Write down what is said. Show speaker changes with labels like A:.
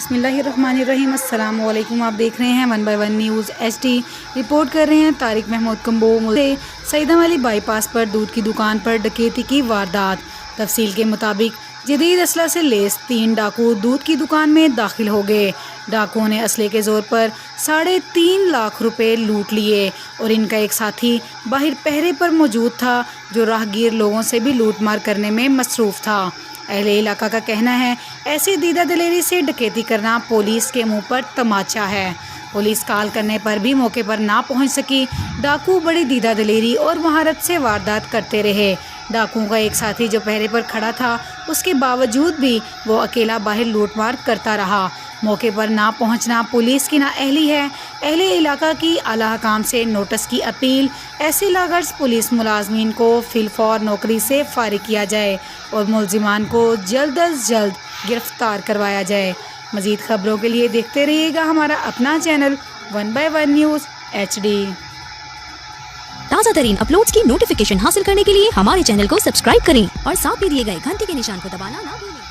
A: بسم اللہ الرحمن الرحیم۔ السلام علیکم، آپ دیکھ رہے ہیں 1 by 1 نیوز HD۔ رپورٹ کر رہے ہیں طارق محمود کمبو سے سیدہ علی بائی پاس پر دودھ کی دکان پر ڈکیتی کی واردات۔ تفصیل کے مطابق جدید اسلحہ سے لیس 3 ڈاکو دودھ کی دکان میں داخل ہو گئے۔ ڈاکوؤں نے اسلحے کے زور پر 3.5 لاکھ روپے لوٹ لیے اور ان کا ایک ساتھی باہر پہرے پر موجود تھا جو راہگیر لوگوں سے بھی لوٹ مار کرنے میں مصروف تھا۔ اہل علاقہ کا کہنا ہے ایسی دیدہ دلیری سے ڈکیتی کرنا پولیس کے منہ پر تماچا ہے۔ پولیس کال کرنے پر بھی موقع پر نہ پہنچ سکی۔ ڈاکو بڑی دیدہ دلیری اور مہارت سے واردات کرتے رہے۔ ڈاکوؤں کا ایک ساتھی جو پہرے پر کھڑا تھا اس کے باوجود بھی وہ اکیلا باہر لوٹ مار کرتا رہا۔ موقع پر نہ پہنچنا پولیس کی نااہلی ہے۔ اہل علاقہ کی اعلیٰ حکام سے نوٹس کی اپیل۔ ایسے لاغرض پولیس ملازمین کو فی الفور نوکری سے فارغ کیا جائے اور ملزمان کو جلد از جلد گرفتار کروایا جائے۔ مزید خبروں کے لیے دیکھتے رہیے گا ہمارا اپنا چینل 1 by 1 نیوز HD۔
B: تازہ ترین اپلوڈز کی نوٹیفیکیشن حاصل کرنے کے لیے ہمارے چینل کو سبسکرائب کریں اور ساتھ میں دیے گئے گھنٹی کے نشان کو دبانا نہ بھولیں۔